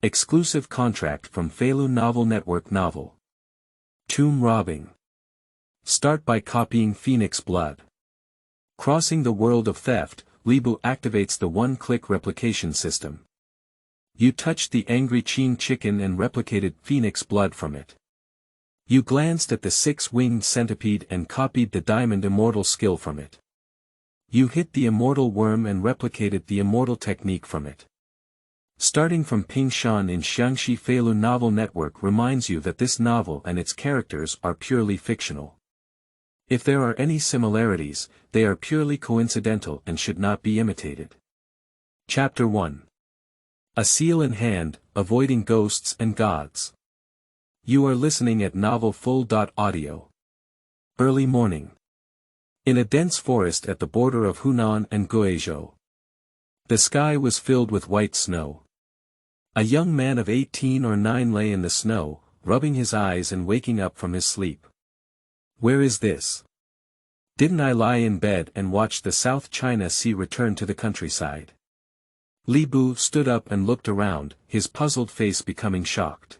Exclusive contract from Feilu Novel Network novel. Tomb robbing. Start by copying Phoenix blood. Crossing the world of theft, Libu activates the one-click replication system. You touched the Angry Qing Chicken and replicated Phoenix blood from it. You glanced at the six-winged centipede and copied the Diamond Immortal Skill from it. You hit the Immortal Worm and replicated the Immortal Technique from it. Starting from Pingshan in Xiangxi Feilu Novel Network reminds you that this novel and its characters are purely fictional. If there are any similarities, they are purely coincidental and should not be imitated. Chapter 1. A seal in hand, avoiding ghosts and gods. You are listening at Novel Full.audio. Early morning. In a dense forest at the border of Hunan and Guizhou. The sky was filled with white snow. A young man of 18 or 9 lay in the snow, rubbing his eyes and waking up from his sleep. Where is this? Didn't I lie in bed and watch the South China Sea return to the countryside? Libu stood up and looked around, his puzzled face becoming shocked.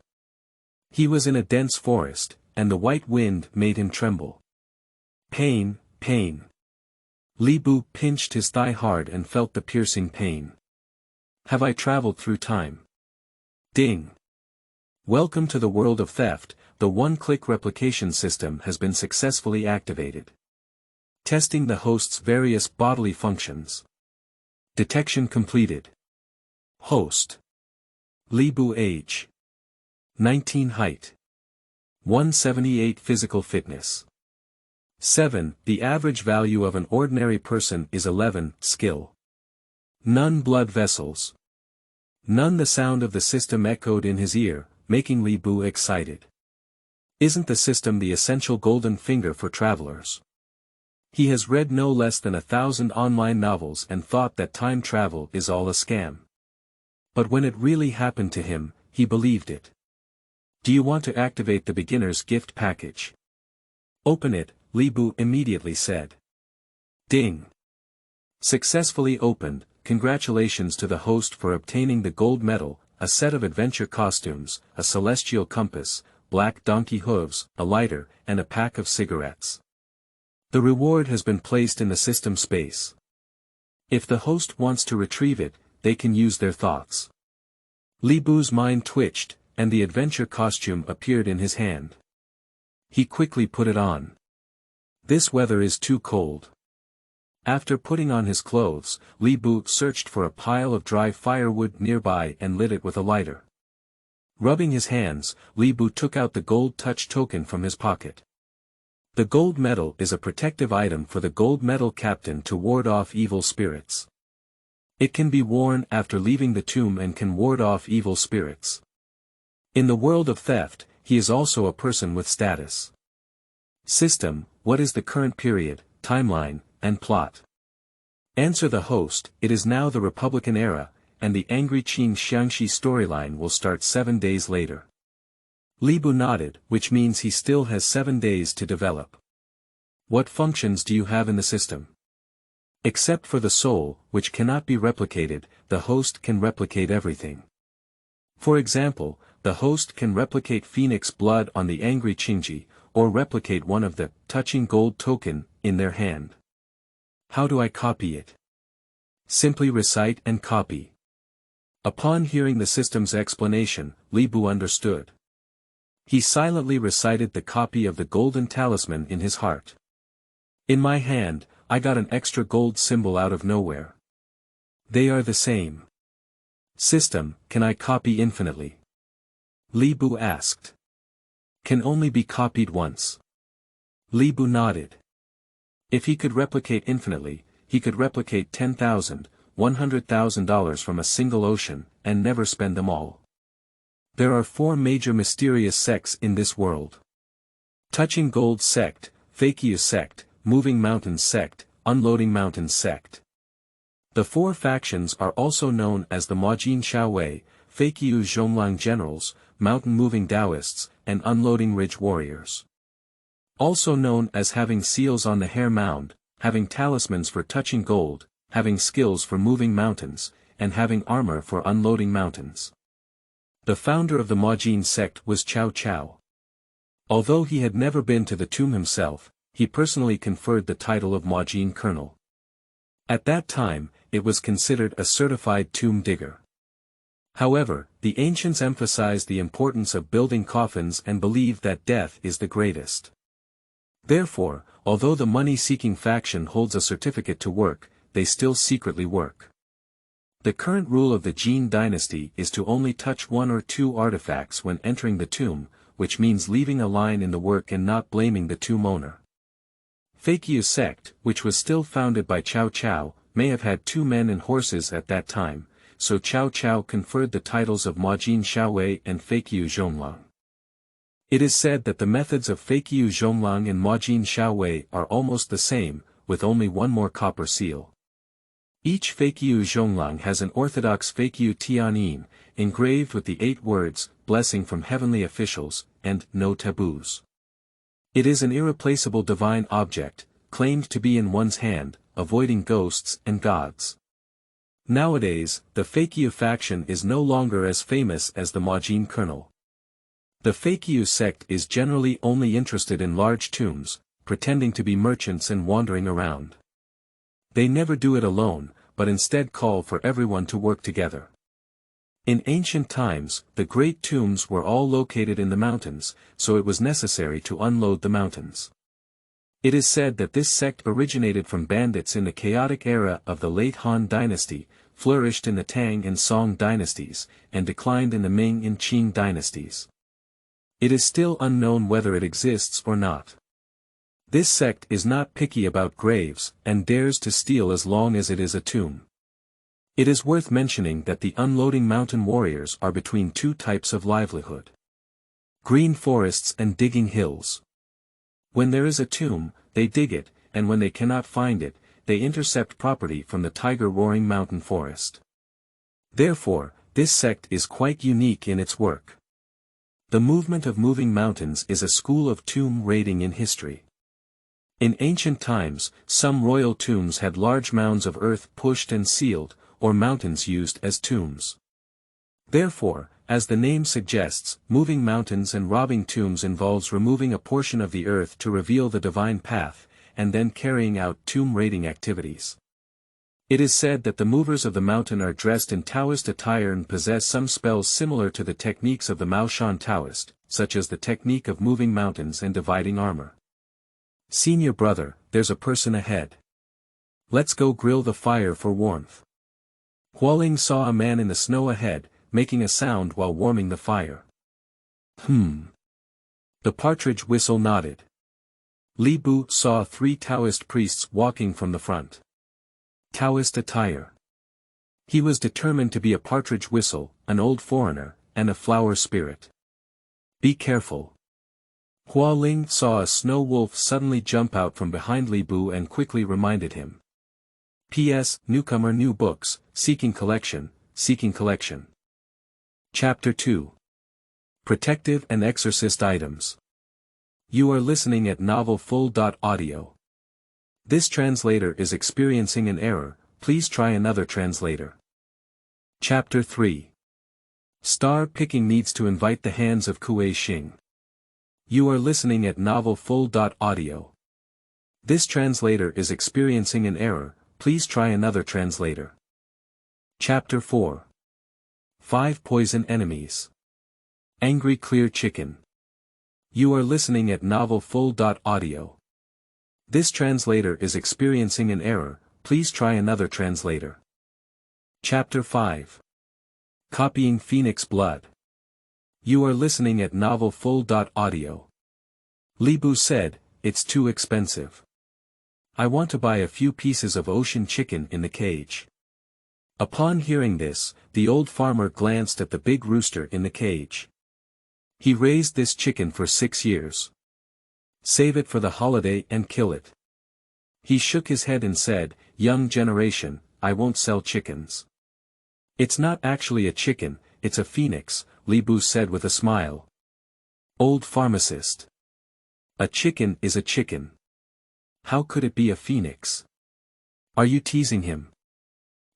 He was in a dense forest, and the white wind made him tremble. Pain, pain. Libu pinched his thigh hard and felt the piercing pain. Have I traveled through time? Ding. Welcome to the world of theft, the one-click replication system has been successfully activated. Testing the host's various bodily functions. Detection completed. Host. Libu age. 19 height. 178 physical fitness. 7. The average value of an ordinary person is 11, skill. None blood vessels. None. The sound of the system echoed in his ear, making Libu excited. Isn't the system the essential golden finger for travelers? He has read no less than 1,000 online novels and thought that time travel is all a scam. But when it really happened to him, he believed it. Do you want to activate the beginner's gift package? Open it, Libu immediately said. Ding. Successfully opened. Congratulations to the host for obtaining the gold medal, a set of adventure costumes, a celestial compass, black donkey hooves, a lighter, and a pack of cigarettes. The reward has been placed in the system space. If the host wants to retrieve it, they can use their thoughts. Libu's mind twitched, and the adventure costume appeared in his hand. He quickly put it on. This weather is too cold. After putting on his clothes, Libu searched for a pile of dry firewood nearby and lit it with a lighter. Rubbing his hands, Libu took out the gold touch token from his pocket. The gold medal is a protective item for the gold medal captain to ward off evil spirits. It can be worn after leaving the tomb and can ward off evil spirits. In the world of theft, he is also a person with status. System, what is the current period, timeline, and plot? Answer the host, it is now the Republican era, and the Angry Qing Xiangxi storyline will start 7 days later. Libu nodded, which means he still has 7 days to develop. What functions do you have in the system? Except for the soul, which cannot be replicated, the host can replicate everything. For example, the host can replicate Phoenix blood on the Angry Qingji, or replicate one of the touching gold token in their hand. How do I copy it? Simply recite and copy. Upon hearing the system's explanation, Libu understood. He silently recited the copy of the golden talisman in his heart. In my hand, I got an extra gold symbol out of nowhere. They are the same. System, can I copy infinitely? Libu asked. Can only be copied once. Libu nodded. If he could replicate infinitely, he could replicate $10,000, $100,000 from a single ocean, and never spend them all. There are 4 major mysterious sects in this world. Touching Gold sect, Feilu sect, Moving Mountains sect, Unloading Mountains sect. The 4 factions are also known as the Majin Shaowei, Feilu Zhonglang generals, Mountain Moving Taoists, and Unloading Ridge warriors. Also known as having seals on the hair mound, having talismans for touching gold, having skills for moving mountains, and having armor for unloading mountains. The founder of the Majin sect was Cao Cao. Although he had never been to the tomb himself, he personally conferred the title of Majin Colonel. At that time, it was considered a certified tomb digger. However, the ancients emphasized the importance of building coffins and believed that death is the greatest. Therefore, although the money-seeking faction holds a certificate to work, they still secretly work. The current rule of the Jin dynasty is to only touch one or two artifacts when entering the tomb, which means leaving a line in the work and not blaming the tomb owner. Feilu sect, which was still founded by Cao Cao, may have had 2 men and horses at that time, so Cao Cao conferred the titles of Majin Shaowei and Feilu Zhonglang. It is said that the methods of Feilu Zhonglang and Majin Shaowei are almost the same, with only one more copper seal. Each Feilu Zhonglang has an orthodox Feilu Tianyin, engraved with the 8 words, blessing from heavenly officials, and no taboos. It is an irreplaceable divine object, claimed to be in one's hand, avoiding ghosts and gods. Nowadays, the Feilu faction is no longer as famous as the Majin Colonel. The Feilu sect is generally only interested in large tombs, pretending to be merchants and wandering around. They never do it alone, but instead call for everyone to work together. In ancient times, the great tombs were all located in the mountains, so it was necessary to unload the mountains. It is said that this sect originated from bandits in the chaotic era of the late Han dynasty, flourished in the Tang and Song dynasties, and declined in the Ming and Qing dynasties. It is still unknown whether it exists or not. This sect is not picky about graves, and dares to steal as long as it is a tomb. It is worth mentioning that the unloading mountain warriors are between 2 types of livelihood: green forests and digging hills. When there is a tomb, they dig it, and when they cannot find it, they intercept property from the tiger-roaring mountain forest. Therefore, this sect is quite unique in its work. The movement of moving mountains is a school of tomb raiding in history. In ancient times, some royal tombs had large mounds of earth pushed and sealed, or mountains used as tombs. Therefore, as the name suggests, moving mountains and robbing tombs involves removing a portion of the earth to reveal the divine path, and then carrying out tomb raiding activities. It is said that the movers of the mountain are dressed in Taoist attire and possess some spells similar to the techniques of the Maoshan Taoist, such as the technique of moving mountains and dividing armor. Senior brother, there's a person ahead. Let's go grill the fire for warmth. Hualing saw a man in the snow ahead, making a sound while warming the fire. The partridge whistle nodded. Li Bu saw 3 Taoist priests walking from the front. Taoist attire. He was determined to be a partridge whistle, an old foreigner, and a flower spirit. Be careful. Hua Ling saw a snow wolf suddenly jump out from behind Li Bu and quickly reminded him. P.S. Newcomer New Books, Seeking Collection, Seeking Collection. Chapter 2. Protective and Exorcist Items. You are listening at novelfull.audio. This translator is experiencing an error, please try another translator. Chapter 3. Star picking needs to invite the hands of Kuei Xing. You are listening at novelfull.audio. This translator is experiencing an error, please try another translator. Chapter 4. 5 Poison Enemies. Angry Qing Chicken. You are listening at novelfull.audio. This translator is experiencing an error, please try another translator. Chapter 5. Copying Phoenix Blood. You are listening at novelfull.audio. Li Bu said, it's too expensive. I want to buy a few pieces of ocean chicken in the cage. Upon hearing this, the old farmer glanced at the big rooster in the cage. He raised this chicken for 6 years. Save it for the holiday and kill it. He shook his head and said, young generation, I won't sell chickens. It's not actually a chicken, it's a phoenix, Li Bu said with a smile. Old pharmacist. A chicken is a chicken. How could it be a phoenix? Are you teasing him?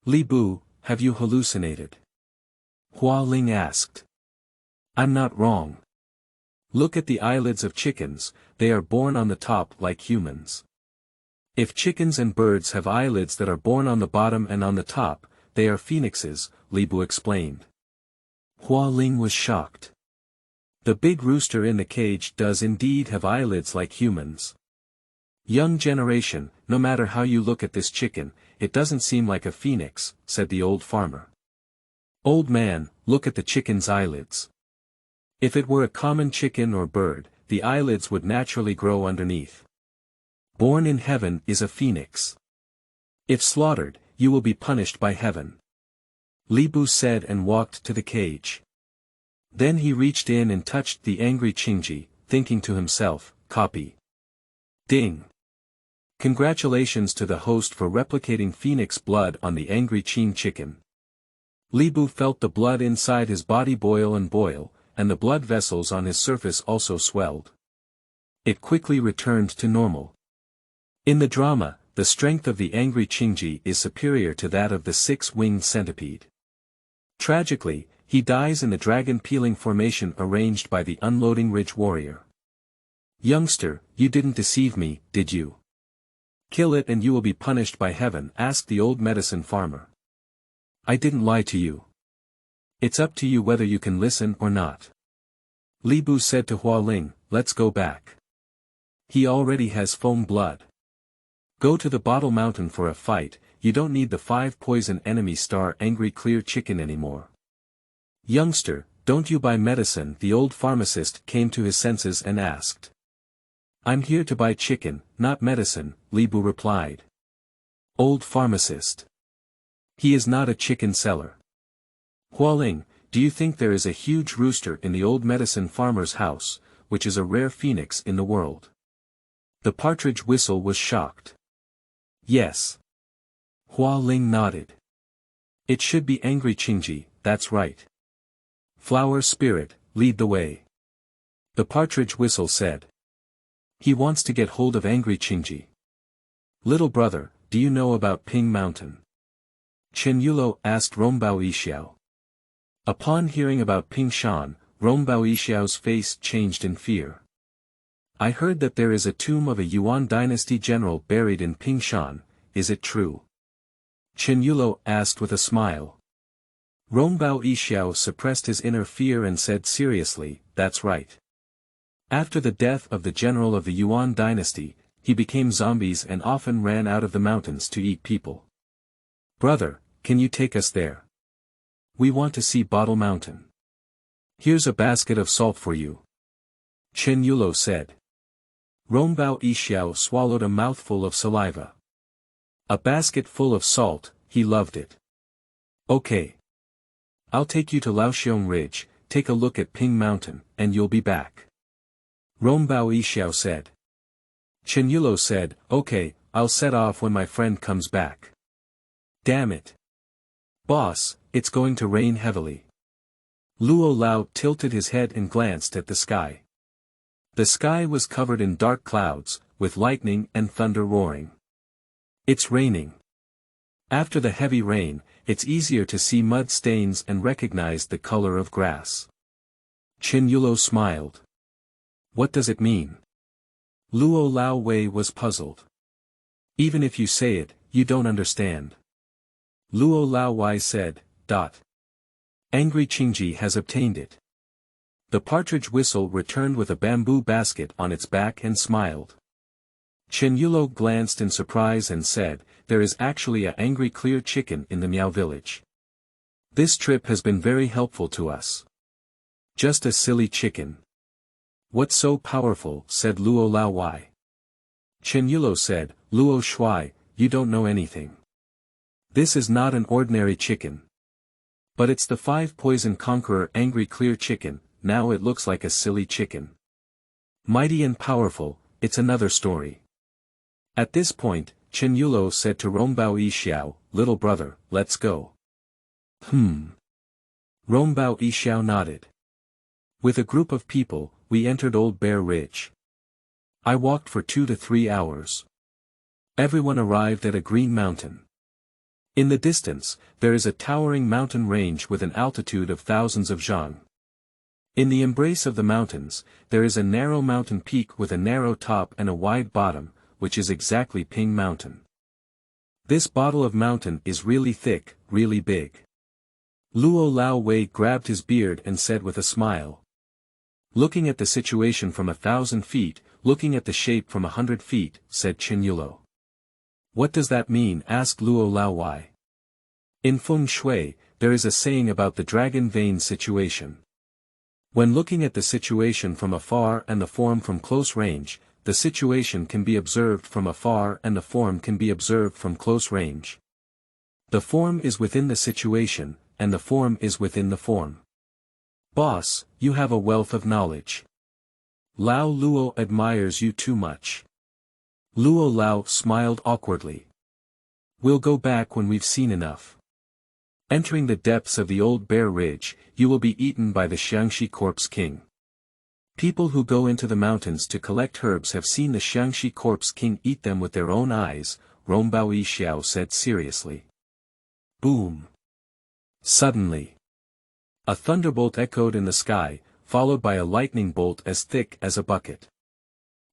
Li Bu, have you hallucinated? Hua Ling asked. I'm not wrong. Look at the eyelids of chickens, they are born on the top like humans. If chickens and birds have eyelids that are born on the bottom and on the top, they are phoenixes, Libu explained. Hua Ling was shocked. The big rooster in the cage does indeed have eyelids like humans. Young generation, no matter how you look at this chicken, it doesn't seem like a phoenix, said the old farmer. Old man, look at the chicken's eyelids. If it were a common chicken or bird, the eyelids would naturally grow underneath. Born in heaven is a phoenix. If slaughtered, you will be punished by heaven. Libu said and walked to the cage. Then he reached in and touched the angry Qingji, thinking to himself, copy. Ding. Congratulations to the host for replicating phoenix blood on the Angry Qing Chicken. Libu felt the blood inside his body boil, and the blood vessels on his surface also swelled. It quickly returned to normal. In the drama, the strength of the Angry Qingji is superior to that of the six-winged centipede. Tragically, he dies in the dragon-peeling formation arranged by the unloading ridge warrior. Youngster, you didn't deceive me, did you? Kill it and you will be punished by heaven, asked the old medicine farmer. I didn't lie to you. It's up to you whether you can listen or not. Libu said to Hua Ling, let's go back. He already has foam blood. Go to the Bottle Mountain for a fight, you don't need the 5 poison enemy star Angry Clear Chicken anymore. Youngster, don't you buy medicine? The old pharmacist came to his senses and asked. I'm here to buy chicken, not medicine, Libu replied. Old pharmacist. He is not a chicken seller. Hua Ling, do you think there is a huge rooster in the old medicine farmer's house, which is a rare phoenix in the world? The partridge whistle was shocked. Yes. Hua Ling nodded. It should be Angry Qingji, that's right. Flower spirit, lead the way. The partridge whistle said. He wants to get hold of Angry Qingji. Little brother, do you know about Ping Mountain? Chen Yulo asked Rombao Yixiao. Upon hearing about Ping Shan, Rombao Yixiao's face changed in fear. I heard that there is a tomb of a Yuan dynasty general buried in Ping Shan, is it true? Chen Yulo asked with a smile. Rombao Yixiao suppressed his inner fear and said seriously, that's right. After the death of the general of the Yuan dynasty, he became zombies and often ran out of the mountains to eat people. Brother, can you take us there? We want to see Bottle Mountain. Here's a basket of salt for you. Chen Yulo said. Rombao Yixiao swallowed a mouthful of saliva. A basket full of salt, he loved it. Okay. I'll take you to Laoxiong Ridge, take a look at Ping Mountain, and you'll be back. Rombao Yixiao said. Chen Yulo said, okay, I'll set off when my friend comes back. Damn it. Boss, it's going to rain heavily. Luo Lao tilted his head and glanced at the sky. The sky was covered in dark clouds, with lightning and thunder roaring. It's raining. After the heavy rain, it's easier to see mud stains and recognize the color of grass. Chen Yulo smiled. What does it mean? Luo Lao Wei was puzzled. Even if you say it, you don't understand. Luo Lao Wei said, Angry Qingji has obtained it. The partridge whistle returned with a bamboo basket on its back and smiled. Chen Yulo glanced in surprise and said, there is actually a Angry Clear Chicken in the Miao village. This trip has been very helpful to us. Just a silly chicken. What's so powerful? Said Luo Lao Wei. Chen Yulo said, Luo Shuai, you don't know anything. This is not an ordinary chicken. But it's the 5 poison conqueror Angry Clear Chicken, now it looks like a silly chicken. Mighty and powerful, it's another story. At this point, Chen Yulo said to Rombao Yixiao, little brother, let's go. Rombao Yixiao nodded. With a group of people, we entered Old Bear Ridge. I walked for 2 to 3 hours. Everyone arrived at a green mountain. In the distance, there is a towering mountain range with an altitude of thousands of zhang. In the embrace of the mountains, there is a narrow mountain peak with a narrow top and a wide bottom, which is exactly Ping Mountain. This bottle of mountain is really thick, really big. Luo Lao Wei grabbed his beard and said with a smile. Looking at the situation from 1,000 feet, looking at the shape from 100 feet, said Chen Yulo. What does that mean? Asked Luo Lao Wei. In feng shui, there is a saying about the dragon vein situation. When looking at the situation from afar and the form from close range, the situation can be observed from afar and the form can be observed from close range. The form is within the situation, and the form is within the form. Boss, you have a wealth of knowledge. Lao Luo admires you too much. Luo Lao smiled awkwardly. We'll go back when we've seen enough. Entering the depths of the old Bear Ridge, you will be eaten by the Xiangxi Corpse King. People who go into the mountains to collect herbs have seen the Xiangxi Corpse King eat them with their own eyes, Rombao Yixiao said seriously. Boom! Suddenly, a thunderbolt echoed in the sky, followed by a lightning bolt as thick as a bucket.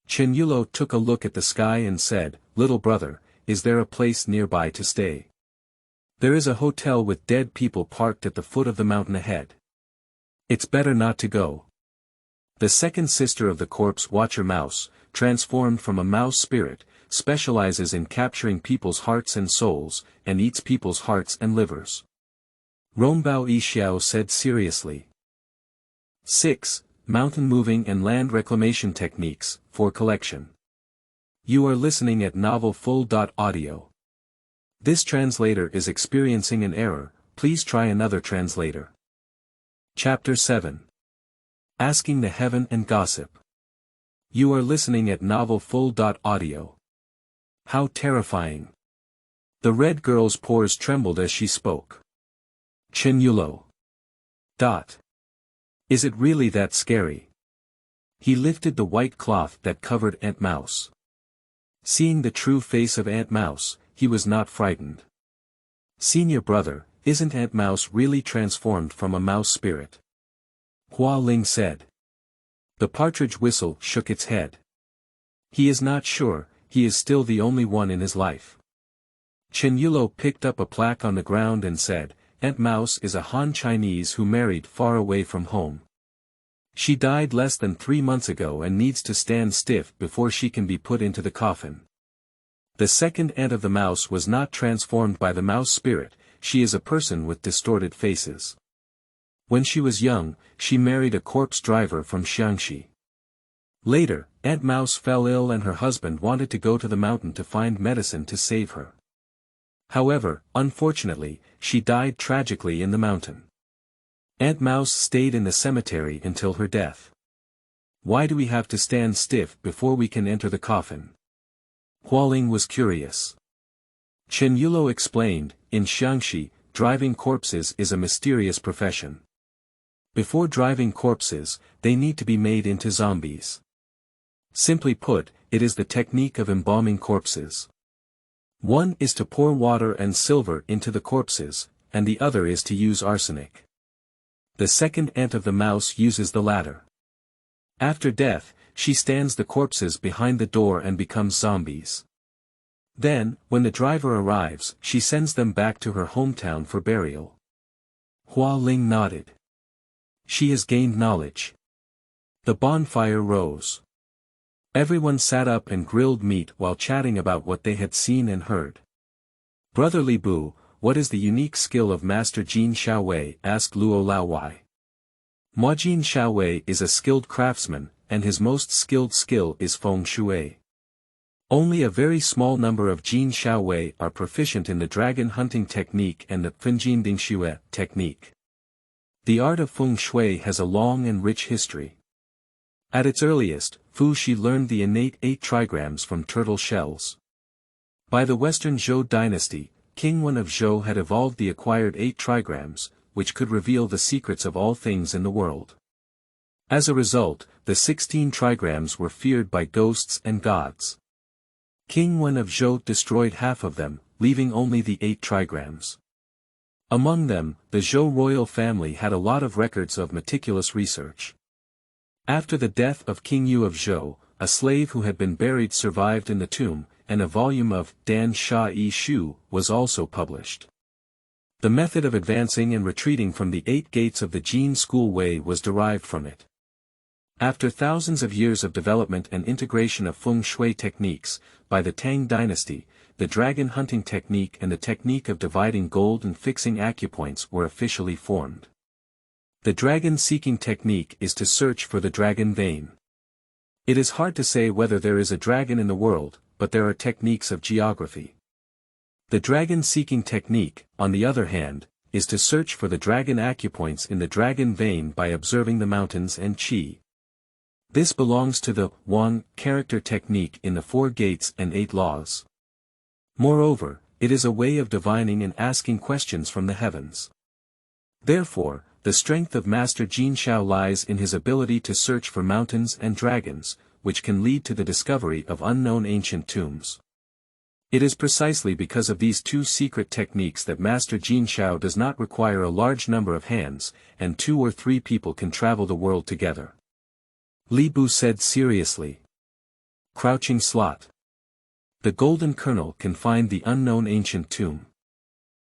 Chen Yulo took a look at the sky and said, "Little brother, is there a place nearby to stay?" "There is a hotel with dead people parked at the foot of the mountain ahead. It's better not to go." The second sister of the corpse watcher mouse, transformed from a mouse spirit, specializes in capturing people's hearts and souls, and eats people's hearts and livers. Rombao Yixiao said seriously. 6. Mountain moving and land reclamation techniques, for collection. You are listening at novelfull.audio. This translator is experiencing an error, please try another translator. Chapter 7. Asking the Heaven and Gossip. You are listening at novelfull.audio. How terrifying. The red girl's pores trembled as she spoke. Chen Yulo. Is it really that scary? He lifted the white cloth that covered Aunt Mouse. Seeing the true face of Aunt Mouse, he was not frightened. Senior brother, isn't Aunt Mouse really transformed from a mouse spirit? Hua Ling said. The partridge whistle shook its head. He is not sure, he is still the only one in his life. Chen Yulo picked up a plaque on the ground and said, Aunt Mouse is a Han Chinese who married far away from home. She died less than 3 months ago and needs to stand stiff before she can be put into the coffin. The second aunt of the mouse was not transformed by the mouse spirit, she is a person with distorted faces. When she was young, she married a corpse driver from Xiangxi. Later, Aunt Mouse fell ill and her husband wanted to go to the mountain to find medicine to save her. However, unfortunately, she died tragically in the mountain. Aunt Mouse stayed in the cemetery until her death. Why do we have to stand stiff before we can enter the coffin? Hualing was curious. Chen Yulo explained, in Xiangxi, driving corpses is a mysterious profession. Before driving corpses, they need to be made into zombies. Simply put, it is the technique of embalming corpses. One is to pour water and silver into the corpses, and the other is to use arsenic. The second aunt of the mouse uses the latter. After death, she stands the corpses behind the door and becomes zombies. Then, when the driver arrives, she sends them back to her hometown for burial. Hua Ling nodded. She has gained knowledge. The bonfire rose. Everyone sat up and grilled meat while chatting about what they had seen and heard. Brotherly Bu, what is the unique skill of Master Jin Xiaowei? Asked Luo Laowai. Muajin Xiaowei is a skilled craftsman, and his most skilled skill is feng shui. Only a very small number of Jin Xiaowei are proficient in the dragon hunting technique and the Fenjin Dingxue technique. The art of feng shui has a long and rich history. At its earliest, Fu Shi learned the innate 8 trigrams from turtle shells. By the Western Zhou dynasty, King Wen of Zhou had evolved the acquired 8 trigrams, which could reveal the secrets of all things in the world. As a result, the 16 trigrams were feared by ghosts and gods. King Wen of Zhou destroyed half of them, leaving only the 8 trigrams. Among them, the Zhou royal family had a lot of records of meticulous research. After the death of King Yu of Zhou, a slave who had been buried survived in the tomb, and a volume of Dan Sha Yi Shu was also published. The method of advancing and retreating from the 8 gates of the Jin school way was derived from it. After thousands of years of development and integration of feng shui techniques, by the Tang dynasty, the dragon hunting technique and the technique of dividing gold and fixing acupoints were officially formed. The dragon seeking technique is to search for the dragon vein. It is hard to say whether there is a dragon in the world, but there are techniques of geography. The dragon seeking technique, on the other hand, is to search for the dragon acupoints in the dragon vein by observing the mountains and qi. This belongs to the Wang character technique in the 4 gates and 8 laws. Moreover, it is a way of divining and asking questions from the heavens. Therefore, the strength of Master Jin Shao lies in his ability to search for mountains and dragons, which can lead to the discovery of unknown ancient tombs. It is precisely because of these 2 secret techniques that Master Jin Shao does not require a large number of hands, and 2 or 3 people can travel the world together. Li Bu said seriously. Crouching slot. The golden kernel can find the unknown ancient tomb.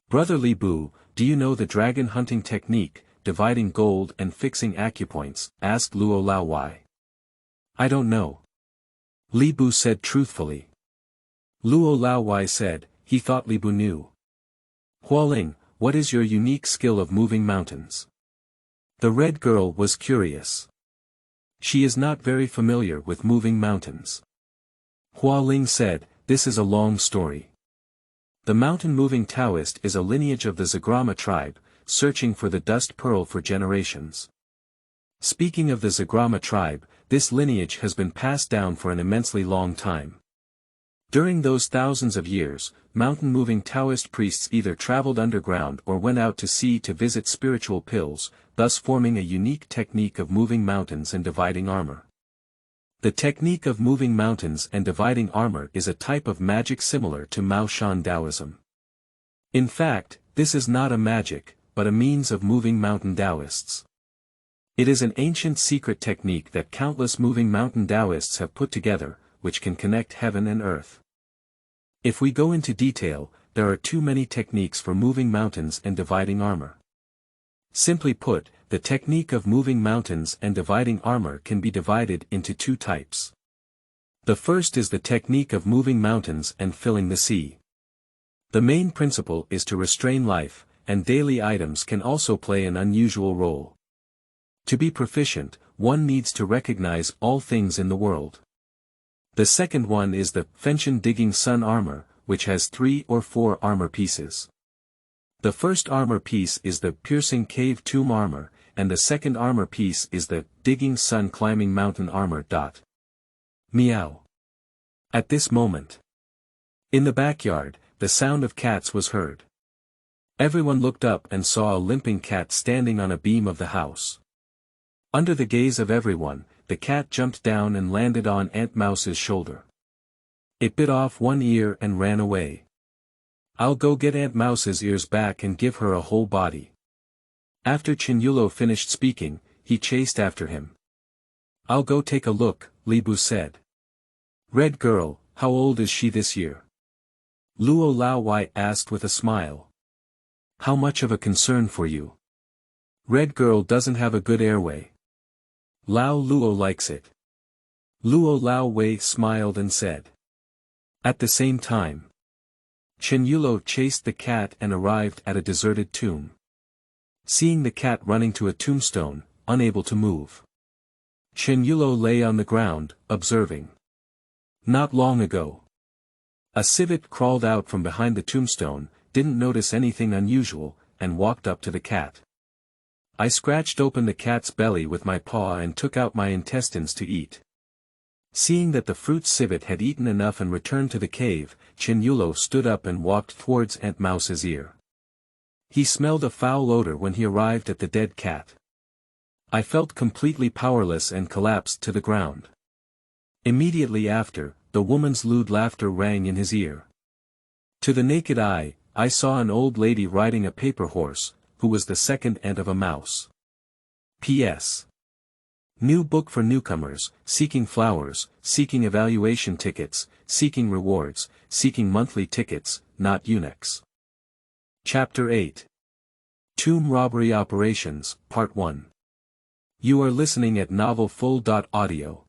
Brother Li Bu, do you know the dragon hunting technique, dividing gold and fixing acupoints? Asked Luo Lao Wai. I don't know. Li Bu said truthfully. Luo Lao Wai said, he thought Li Bu knew. Hualing, what is your unique skill of moving mountains? The red girl was curious. She is not very familiar with moving mountains. Hualing said, this is a long story. The mountain-moving Taoist is a lineage of the Zagrama tribe, searching for the dust pearl for generations. Speaking of the Zagrama tribe, this lineage has been passed down for an immensely long time. During those thousands of years, mountain-moving Taoist priests either traveled underground or went out to sea to visit spiritual pills, thus forming a unique technique of moving mountains and dividing armor. The technique of moving mountains and dividing armor is a type of magic similar to Mao Shan Taoism. In fact, this is not a magic, but a means of moving mountain Taoists. It is an ancient secret technique that countless moving mountain Taoists have put together, which can connect heaven and earth. If we go into detail, there are too many techniques for moving mountains and dividing armor. Simply put, the technique of moving mountains and dividing armor can be divided into 2 types. The first is the technique of moving mountains and filling the sea. The main principle is to restrain life, and daily items can also play an unusual role. To be proficient, one needs to recognize all things in the world. The second one is the Fenshin digging sun armor, which has 3 or 4 armor pieces. The first armor piece is the piercing cave tomb armor, and the second armor piece is the digging sun climbing mountain armor. Meow. At this moment, in the backyard, the sound of cats was heard. Everyone looked up and saw a limping cat standing on a beam of the house. Under the gaze of everyone, the cat jumped down and landed on Aunt Mouse's shoulder. It bit off one ear and ran away. I'll go get Aunt Mouse's ears back and give her a whole body. After Qinyulo finished speaking, he chased after him. I'll go take a look, Li Bu said. Red girl, how old is she this year? Luo Lao Wai asked with a smile. How much of a concern for you? Red girl doesn't have a good airway. Lao Luo likes it. Luo Lao Wei smiled and said. At the same time, Qinyulo chased the cat and arrived at a deserted tomb. Seeing the cat running to a tombstone, unable to move, Qinyulo lay on the ground, observing. Not long ago, a civet crawled out from behind the tombstone, didn't notice anything unusual, and walked up to the cat. I scratched open the cat's belly with my paw and took out my intestines to eat. Seeing that the fruit civet had eaten enough and returned to the cave, Qinyulo stood up and walked towards Aunt Mouse's ear. He smelled a foul odor when he arrived at the dead cat. I felt completely powerless and collapsed to the ground. Immediately after, the woman's lewd laughter rang in his ear. To the naked eye, I saw an old lady riding a paper horse, who was the second aunt of a mouse. P.S. New book for newcomers, seeking flowers, seeking evaluation tickets, seeking rewards, seeking monthly tickets, not eunuchs. Chapter 8. Tomb Robbery Operations, Part 1. You are listening at novelfull.audio.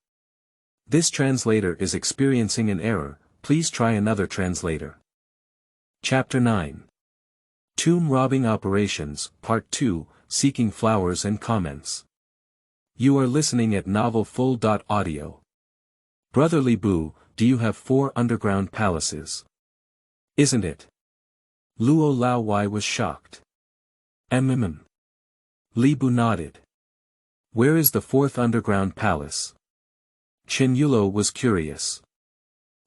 This translator is experiencing an error, please try another translator. Chapter 9. Tomb Robbing Operations, Part 2, Seeking Flowers and Comments. You are listening at novelfull.audio. Brotherly Boo, do you have 4 underground palaces? Isn't it? Luo Lao Wai was shocked. Li Bu nodded. Where is the 4th underground palace? Chen Yulo was curious.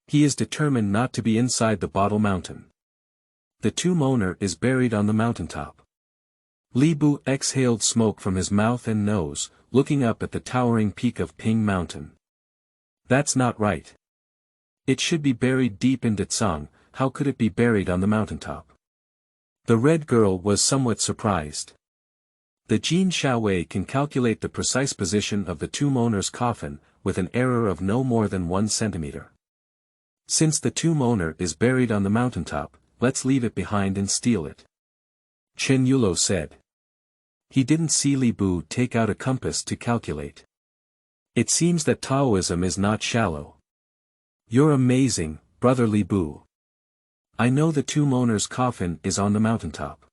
He is determined not to be inside the Bottle Mountain. The tomb owner is buried on the mountaintop. Li Bu exhaled smoke from his mouth and nose, looking up at the towering peak of Ping Mountain. That's not right. It should be buried deep in Dacang, how could it be buried on the mountaintop? The red girl was somewhat surprised. The Jin Shaowei can calculate the precise position of the tomb owner's coffin, with an error of no more than 1 centimeter. Since the tomb owner is buried on the mountaintop, let's leave it behind and steal it. Chen Yulo said. He didn't see Li Bu take out a compass to calculate. It seems that Taoism is not shallow. You're amazing, brother Li Bu. I know the tomb owner's coffin is on the mountaintop.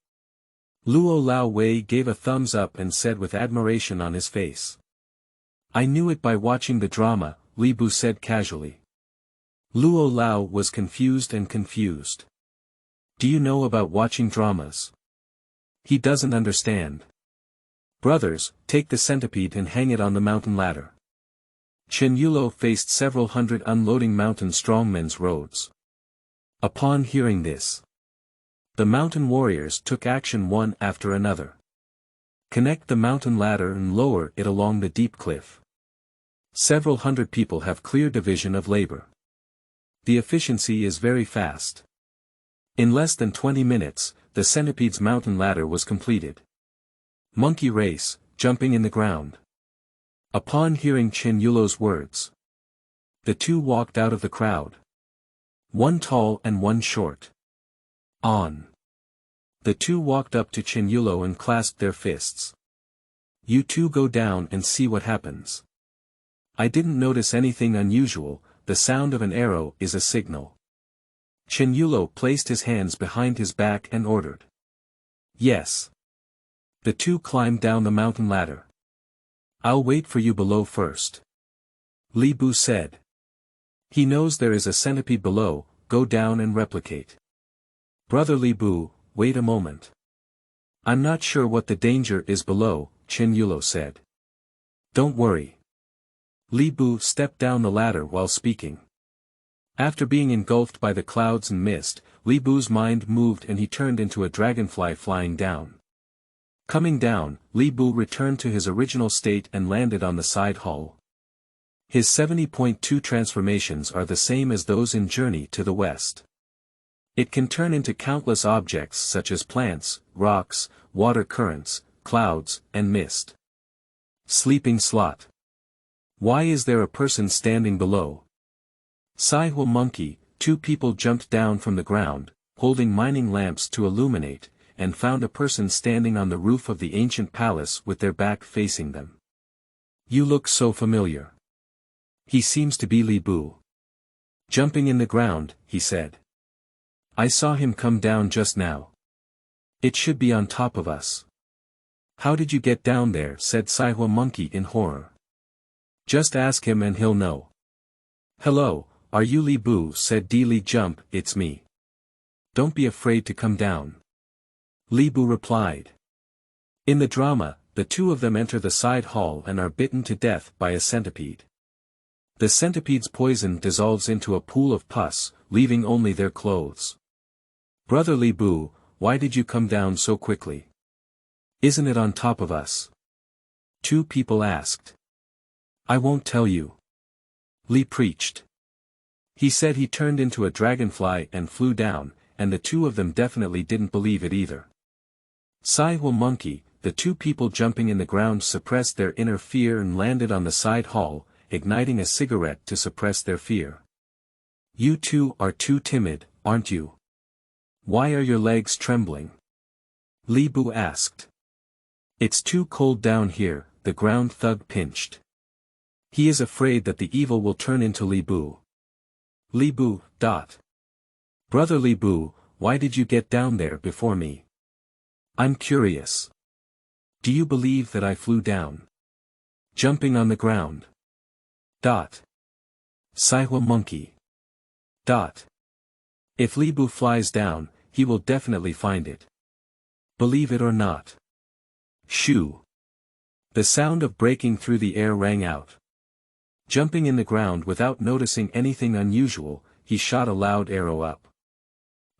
Luo Lao Wei gave a thumbs up and said with admiration on his face. I knew it by watching the drama, Li Bu said casually. Luo Lao was confused. Do you know about watching dramas? He doesn't understand. Brothers, take the centipede and hang it on the mountain ladder. Chen Yulo faced several hundred unloading mountain strongmen's roads. Upon hearing this, the mountain warriors took action one after another. Connect the mountain ladder and lower it along the deep cliff. Several hundred people have clear division of labor. The efficiency is very fast. In less than 20 minutes, the centipede's mountain ladder was completed. Monkey race, jumping in the ground. Upon hearing Chen Yulo's words, the two walked out of the crowd. One tall and one short. On. The two walked up to Chen Yulo and clasped their fists. You two go down and see what happens. I didn't notice anything unusual, the sound of an arrow is a signal. Chen Yulo placed his hands behind his back and ordered. Yes. The two climbed down the mountain ladder. I'll wait for you below first. Li Bu said. He knows there is a centipede below, go down and replicate. Brother Li Bu, wait a moment. I'm not sure what the danger is below, Chen Yulo said. Don't worry. Li Bu stepped down the ladder while speaking. After being engulfed by the clouds and mist, Li Bu's mind moved and he turned into a dragonfly flying down. Coming down, Li Bu returned to his original state and landed on the side hull. His 70.2 transformations are the same as those in Journey to the West. It can turn into countless objects such as plants, rocks, water currents, clouds, and mist. Sleeping slot. Why is there a person standing below? Sai-Hua monkey, 2 people jumped down from the ground, holding mining lamps to illuminate, and found a person standing on the roof of the ancient palace with their back facing them. You look so familiar. He seems to be Li Bu. Jumping in the ground, he said. I saw him come down just now. It should be on top of us. How did you get down there? Said Sai-Hua monkey in horror. Just ask him and he'll know. Hello, are you Li Bu? Said Di Li. Jump, it's me. Don't be afraid to come down. Li Bu replied. In the drama, the two of them enter the side hall and are bitten to death by a centipede. The centipede's poison dissolves into a pool of pus, leaving only their clothes. Brother Li Bu, why did you come down so quickly? Isn't it on top of us? 2 people asked. I won't tell you. Li preached. He said he turned into a dragonfly and flew down, and the two of them definitely didn't believe it either. Sai-Hua monkey, the two people jumping in the ground suppressed their inner fear and landed on the side hall, igniting a cigarette to suppress their fear. You two are too timid, aren't you? Why are your legs trembling? Li Bu asked. It's too cold down here, the ground thug pinched. He is afraid that the evil will turn into Li Bu. Li Bu, Brother Li Bu, why did you get down there before me? I'm curious. Do you believe that I flew down? Jumping on the ground. Saihua monkey. If Li Bu flies down, he will definitely find it. Believe it or not. Shoo. The sound of breaking through the air rang out. Jumping in the ground without noticing anything unusual, he shot a loud arrow up.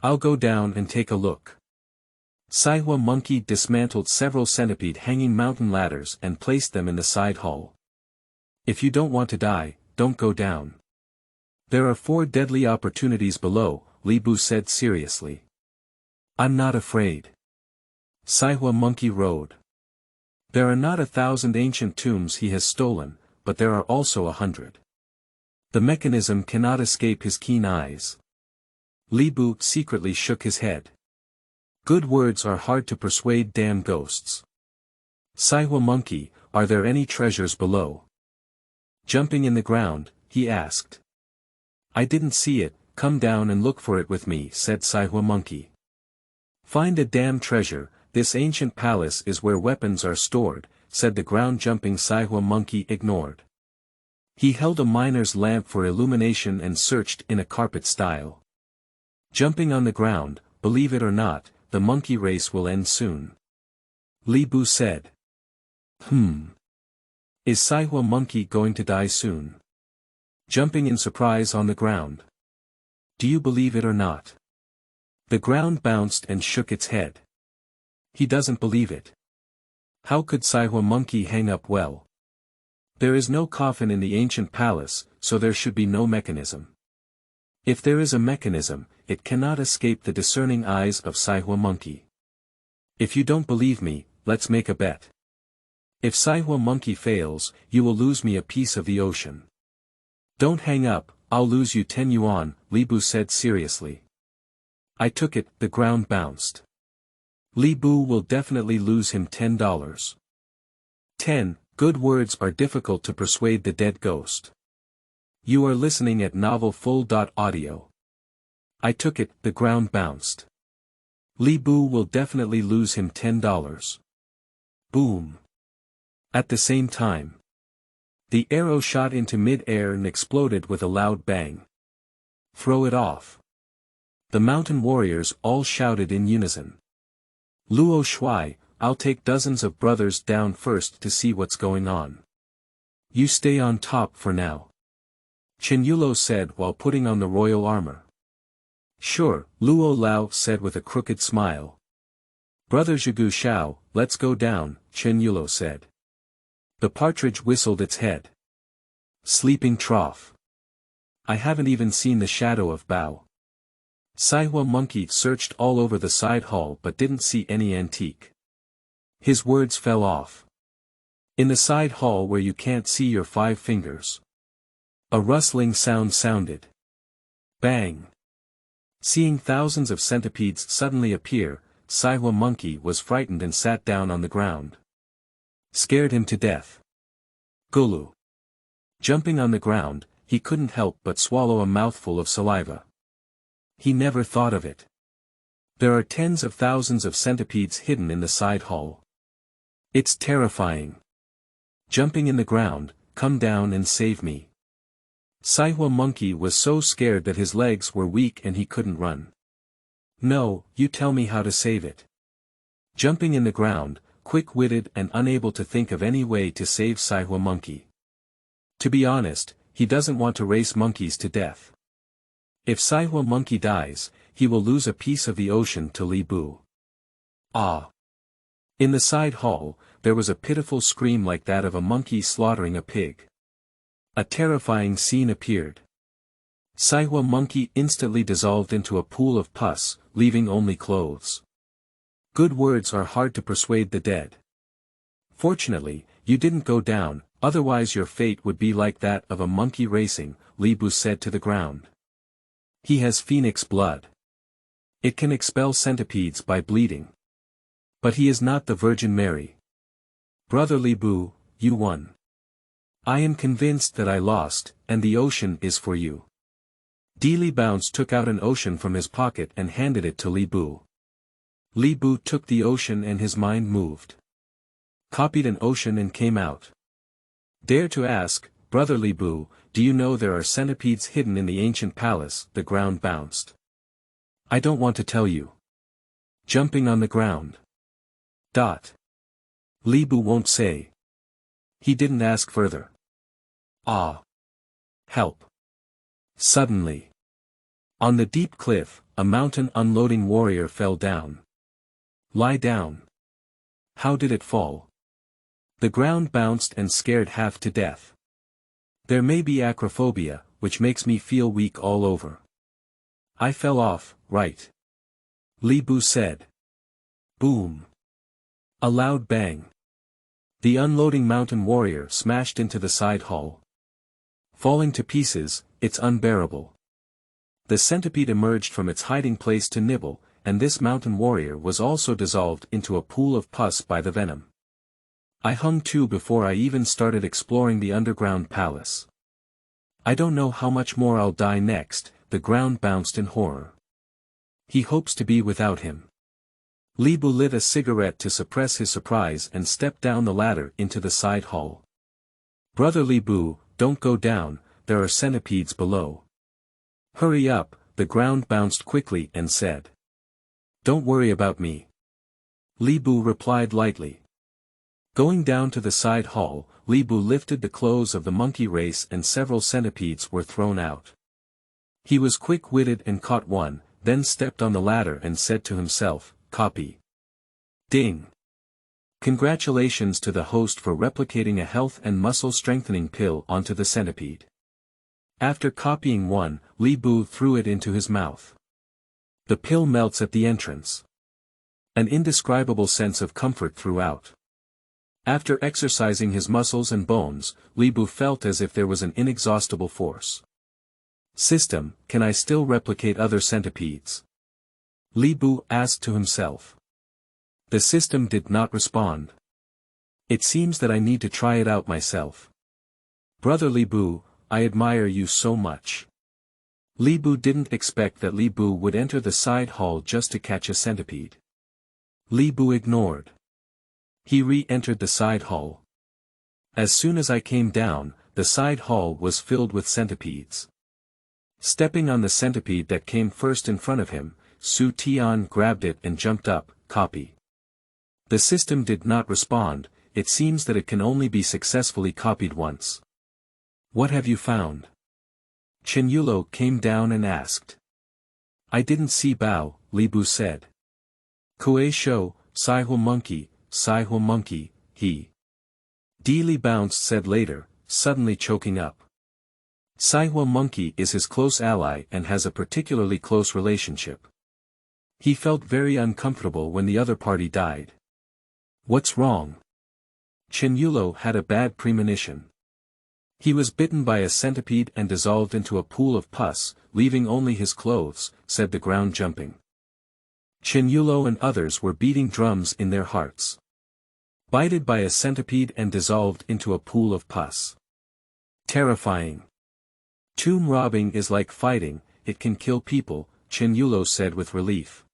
I'll go down and take a look. Saihua monkey dismantled several centipede hanging mountain ladders and placed them in the side hall. If you don't want to die, don't go down. There are 4 deadly opportunities below, Li Bu said seriously. I'm not afraid. Saihua monkey rode. There are not 1,000 ancient tombs he has stolen, but there are also 100. The mechanism cannot escape his keen eyes. Li Bu secretly shook his head. Good words are hard to persuade damn ghosts. Saihua monkey, are there any treasures below? Jumping in the ground, he asked. I didn't see it, come down and look for it with me, said Saihua monkey. Find a damn treasure, this ancient palace is where weapons are stored, said the ground-jumping Saihua monkey ignored. He held a miner's lamp for illumination and searched in a carpet style. Jumping on the ground, believe it or not, the monkey race will end soon. Li Bu said. Is Saihua monkey going to die soon? Jumping in surprise on the ground. Do you believe it or not? The ground bounced and shook its head. He doesn't believe it. How could Saihua monkey hang up well? There is no coffin in the ancient palace, so there should be no mechanism. If there is a mechanism, it cannot escape the discerning eyes of Saihua monkey. If you don't believe me, let's make a bet. If Saihua monkey fails, you will lose me a piece of the ocean. Don't hang up, I'll lose you 10 yuan, Li Bu said seriously. I took it, the ground bounced. Li Bu will definitely lose him $10. 10. Good words are difficult to persuade the dead ghost. You are listening at Novel Full.audio. I took it, the ground bounced. Li Bu will definitely lose him $10. Boom. At the same time. The arrow shot into mid-air and exploded with a loud bang. Throw it off. The mountain warriors all shouted in unison. Luo Shuai, I'll take dozens of brothers down first to see what's going on. You stay on top for now. Chen Yulo said while putting on the royal armor. Sure, Luo Lao said with a crooked smile. Brother Zhigu Shao, let's go down, Chen Yulo said. The partridge whistled its head. Sleeping trough. I haven't even seen the shadow of Bao. Saihua monkey searched all over the side hall but didn't see any antique. His words fell off. In the side hall where you can't see your 5 fingers. A rustling sound sounded. Bang. Seeing thousands of centipedes suddenly appear, Saihua monkey was frightened and sat down on the ground. Scared him to death. Gulu. Jumping on the ground, he couldn't help but swallow a mouthful of saliva. He never thought of it. There are tens of thousands of centipedes hidden in the side hall. It's terrifying. Jumping in the ground, come down and save me. Saihua monkey was so scared that his legs were weak and he couldn't run. No, you tell me how to save it. Jumping in the ground, quick-witted and unable to think of any way to save Saihua monkey. To be honest, he doesn't want to race monkeys to death. If Saihua monkey dies, he will lose a piece of the ocean to Li Bu. Ah! In the side hall, there was a pitiful scream like that of a monkey slaughtering a pig. A terrifying scene appeared. Saihua monkey instantly dissolved into a pool of pus, leaving only clothes. Good words are hard to persuade the dead. Fortunately, you didn't go down, otherwise your fate would be like that of a monkey racing, Li Bu said to the ground. He has phoenix blood. It can expel centipedes by bleeding. But he is not the Virgin Mary. Brother Li Bu, you won. I am convinced that I lost, and the ocean is for you. Li Bounce took out an ocean from his pocket and handed it to Li Bu. Li Bu took the ocean and his mind moved. Copied an ocean and came out. Dare to ask, Brother Li Bu, do you know there are centipedes hidden in the ancient palace? The ground bounced. I don't want to tell you. Jumping on the ground. Li Bu won't say. He didn't ask further. Ah. Help. Suddenly. On the deep cliff, a mountain unloading warrior fell down. Lie down. How did it fall? The ground bounced and scared half to death. There may be acrophobia, which makes me feel weak all over. I fell off, right? Li Bu said. Boom. A loud bang. The unloading mountain warrior smashed into the side hall. Falling to pieces, it's unbearable. The centipede emerged from its hiding place to nibble, and this mountain warrior was also dissolved into a pool of pus by the venom. I hung too before I even started exploring the underground palace. I don't know how much more I'll die next. The ground bounced in horror. He hopes to be without him. Li Bu lit a cigarette to suppress his surprise and stepped down the ladder into the side hall. Brother Li Bu, don't go down, there are centipedes below. Hurry up, the ground bounced quickly and said. Don't worry about me. Li Bu replied lightly. Going down to the side hall, Li Bu lifted the clothes of the monkey race and several centipedes were thrown out. He was quick-witted and caught one, then stepped on the ladder and said to himself, copy. Ding. Congratulations to the host for replicating a health and muscle strengthening pill onto the centipede. After copying one, Li Bu threw it into his mouth. The pill melts at the entrance. An indescribable sense of comfort throughout. After exercising his muscles and bones, Li Bu felt as if there was an inexhaustible force. System, can I still replicate other centipedes? Li Bu asked to himself. The system did not respond. It seems that I need to try it out myself. Brother Li Bu, I admire you so much. Li Bu didn't expect that Li Bu would enter the side hall just to catch a centipede. Li Bu ignored. He re-entered the side hall. As soon as I came down, the side hall was filled with centipedes. Stepping on the centipede that came first in front of him, Su Tian grabbed it and jumped up, copy. The system did not respond, it seems that it can only be successfully copied once. What have you found? Chen Yulo came down and asked. I didn't see Bao, Li Bu said. Kue Shou, Saihu monkey, he. Li Bounce said later, suddenly choking up. Saihu monkey is his close ally and has a particularly close relationship. He felt very uncomfortable when the other party died. What's wrong? Chen Yulo had a bad premonition. He was bitten by a centipede and dissolved into a pool of pus, leaving only his clothes, said the ground jumping. Chen Yulo and others were beating drums in their hearts. Bited by a centipede and dissolved into a pool of pus. Terrifying. Tomb robbing is like fighting, it can kill people, Chen Yulo said with relief.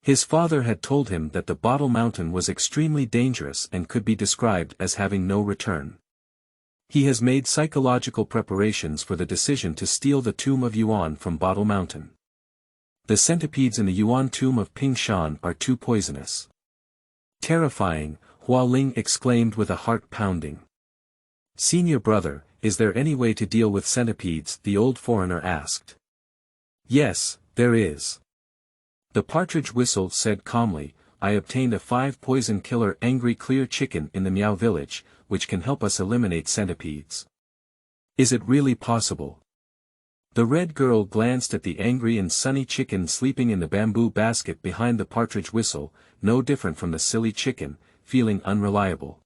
His father had told him that the Bottle Mountain was extremely dangerous and could be described as having no return. He has made psychological preparations for the decision to steal the tomb of Yuan from Bottle Mountain. The centipedes in the Yuan tomb of Pingshan are too poisonous. Terrifying, Hua Ling exclaimed with a heart pounding. Senior brother, is there any way to deal with centipedes? The old foreigner asked. Yes, there is. The partridge whistle said calmly, I obtained a 5-poison killer Angry Qing Chicken in the Miao village, which can help us eliminate centipedes. Is it really possible? The red girl glanced at the angry and sunny chicken sleeping in the bamboo basket behind the partridge whistle, no different from the silly chicken, feeling unreliable.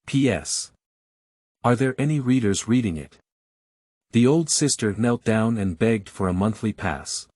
P.S. Are there any readers reading it? The old sister knelt down and begged for a monthly pass.